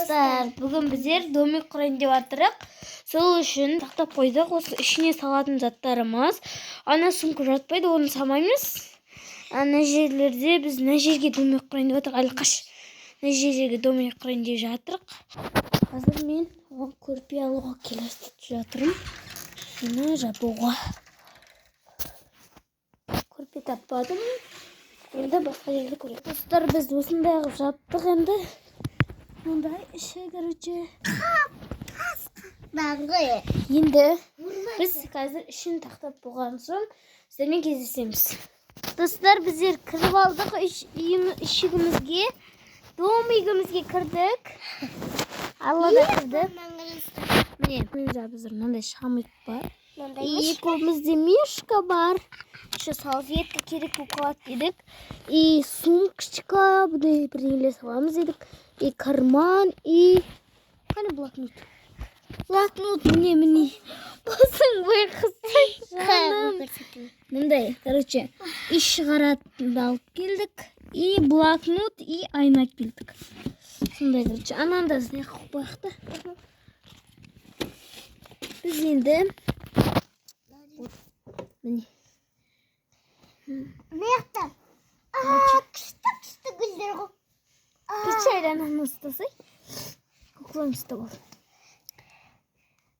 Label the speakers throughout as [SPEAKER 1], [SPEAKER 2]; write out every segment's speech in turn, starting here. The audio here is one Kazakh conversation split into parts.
[SPEAKER 1] достар, бүгін біздер домик құрайын деп жатырық. Сол үшін тақтап қойдық. Осы ішіне салатын заттарымыз. Ана сумка жатпайды, оны салмаймыз. Ана жерлерде біз мына жерге домик құрайын деп жатырық. Әлі қаш. Мына жерге домик құрайын деп жатырық. Қазір мен оған көрпе алуға келістіп жатырмын. Мені жабуға. Көрпе таппадым. Енді басқа жерді көреміз. Достар, біз осындай қылып жаптық енді. Мындай іші, короче. Енді біз қазір ішін тақтап болған соң сіздермен кездесеміз. Достар, біздер кіріп алдық ішігімізге. Домигімізге кірдік. Алла да кірді. Міне, біздер мынандай шамик бар. И қолымызда мишка бар. Еще салфетка керек болып қалады дедік. И сумкочка, бұдай бірдеңелер саламыз дедік. И карман, и қане блокнот. Блокнот міне. Басың бой қыстай жаным. Мындай, короче, іш шығаратын алып келдік. И блокнот, и айна келдік. Сондай, короче, ананда сіне қойып қойықты. Біз енді міне.
[SPEAKER 2] Мектеп. Күшті гүлдер ғой.
[SPEAKER 1] Күшті айлананы ұстасай. Көкілін ұста бол.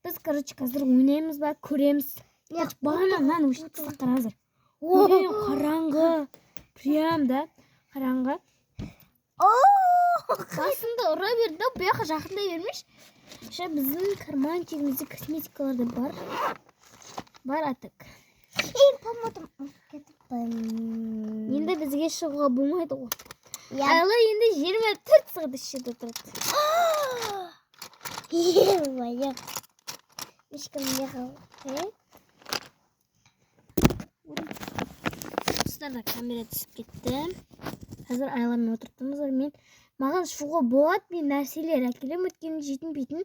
[SPEAKER 1] Біз, короче, қазір ойнаймыз ба, көреміз. Бағанан өшітті қазір. Қараңғы. Прям, да? Қараңғы. Басында ұра берді, бұяқа жақындай бермеш. Біздің кармантигімізде косметикаларды бар. Бар атық. Енді бізге шығуға болмайды ғой. Айлы енді 24 сағат ішеді отырады.
[SPEAKER 2] Е-мая. Ешкім не қалды?
[SPEAKER 1] Достарда камера түсіп кетті. Қазір айламен отырттымыз. Маған шығуға болады, мен нәрселер әкелем өткенін жейтін бейтін.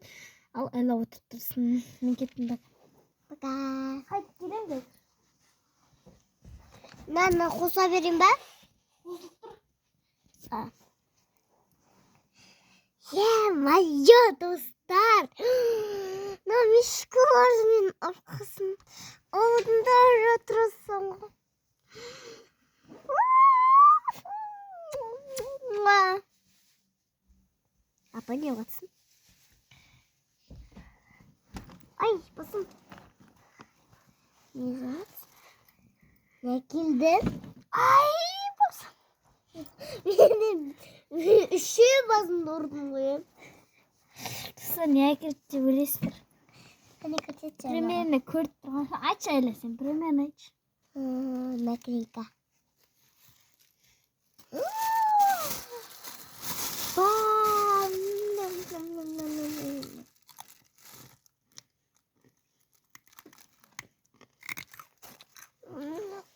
[SPEAKER 1] Ал айла отырттырсын. Мен кеттім бақ.
[SPEAKER 2] Пока.
[SPEAKER 1] Қайт келем бе?
[SPEAKER 2] Наны қоса берейін ба? Е-мая, достар. Мишка мен арқасын алдында жатырсың ғой. Апа не отсың? Ай, басым. Не жатсың? Не келді? Ай, басым. Менің үші басымды ұрдым ғой.
[SPEAKER 1] Тұса не әкелді деп өлесіздер? Примерно көріп тұрған. Айтшы Айла сен, примерно айтшы.
[SPEAKER 2] Наклейка.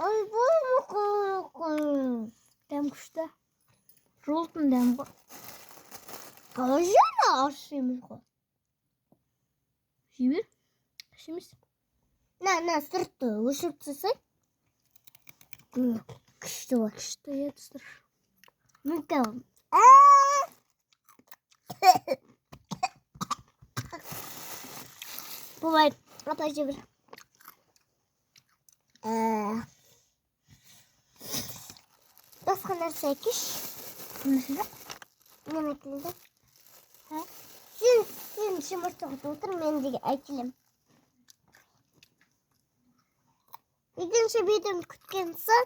[SPEAKER 2] Ой, бұл
[SPEAKER 1] Дәм күшті. Жолтын дәм ғой.
[SPEAKER 2] қалай жана ашымыз ғой.
[SPEAKER 1] Жебер? Ашымыз.
[SPEAKER 2] На, сұртты өшіп түсай. Күшті ғой.
[SPEAKER 1] Күшті еді.
[SPEAKER 2] Мүмкін. Болайды. Апа жебір. Басқа нәрсе әкеш.
[SPEAKER 1] Нәрсе?
[SPEAKER 2] Мен әкелді. Сен шымыртығыда отыр, мен деге әкелем. Екінші видеоны күткен соң,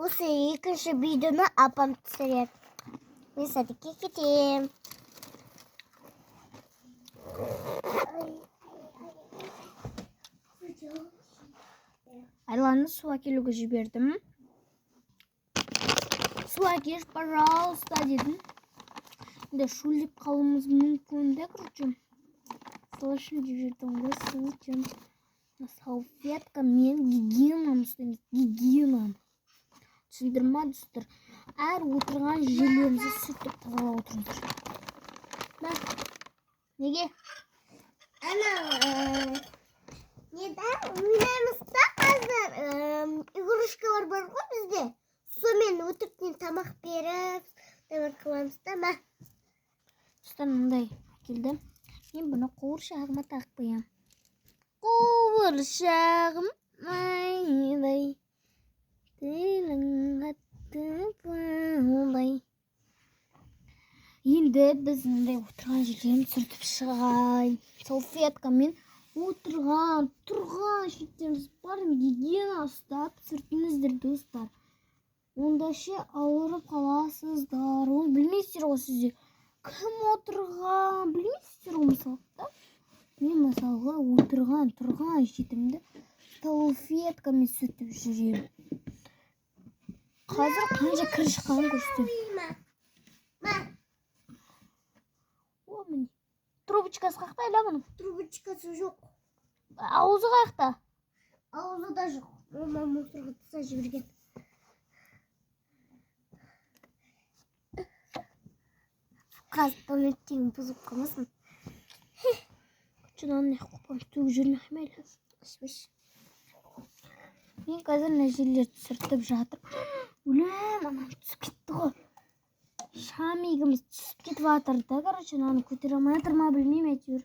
[SPEAKER 2] осы екінші видеоны апам түсіреді. Мен сәдекке кетем.
[SPEAKER 1] Айланы су әкелуге жібердім. Су әкеш, пожалуйста, дедім. Енді шөлдеп қалуымыз мүмкін де, короче. Сол үшін деп жүрдім ғой, су үшін. Салфетка мен гигиенам ұстаймыз. Гигиенам. Түсіндірма, достар. Әр отырған жерлерімізді сүртіп тазалап отырыңыздар. Неге?
[SPEAKER 2] Неда ойнаймызда қазір игрушкалар бар ғой бізде. Сомен өтіріктен тамақ беріп, қыламыз да ма?
[SPEAKER 1] Достар, мындай келді. Мен бұны қуыршағыма тағып қоямын. Қуыршағым айдай, тілің қатты балдай. Енді біз мындай отырған жерлерін сүртіп шығайын. Салфеткамен отырған, тұрған шеттеріміз барын гигиена ұстап сүртіңіздер достар. Онда ше ауырып қаласыздар. Оны білмейсіздер ғой сіздер. Кім отырған білмейсіздер ғой мысалға. Мен мысалға тұрған шетімді салфеткамен сүртіп жүремін. Қазір қанша кір шыққанын көрсетемін. О, міне. Трубочкасы қақта әлі бұның?
[SPEAKER 2] Трубочкасы жоқ.
[SPEAKER 1] Аузы қақта?
[SPEAKER 2] Аузы да жоқ. Мама мусорға таса жіберген. Қаздан өттен бұзып қалмасын.
[SPEAKER 1] Күтшін не қопам төгіп жүрмек мейлі. Мен қазір мына жерлерді сүртіп жатыр. Өлем, анам түсіп кетті ғой. Шамигіміз түсіп кетіп жатыр да, короче, наны көтере алмай жатыр ма білмеймін әйтеуір.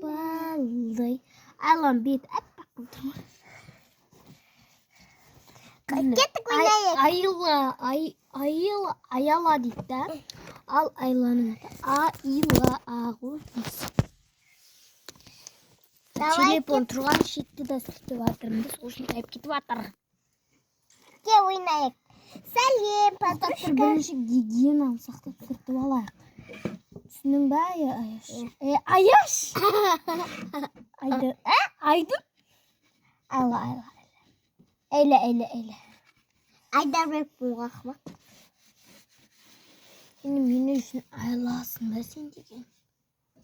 [SPEAKER 1] Балдай. Айлан бет әппақ болды ма?
[SPEAKER 2] Кеттік ойнайық.
[SPEAKER 1] Аяла дейді да. Ал айланың айла ағу. Телефон тұрған шетті да сүртіп жатырмыз. Сосын тайып кетіп жатыр.
[SPEAKER 2] Ке ойнайық. Сәлем, подружка.
[SPEAKER 1] Бірінші гигиенаны сақтап сүртіп алайық. Түсінің бә, Аяш? Аяш! Айдын? Айла. Әйлі.
[SPEAKER 2] Айдарбек бұлға қымақ.
[SPEAKER 1] Енді мені үшін айласың да сен деген.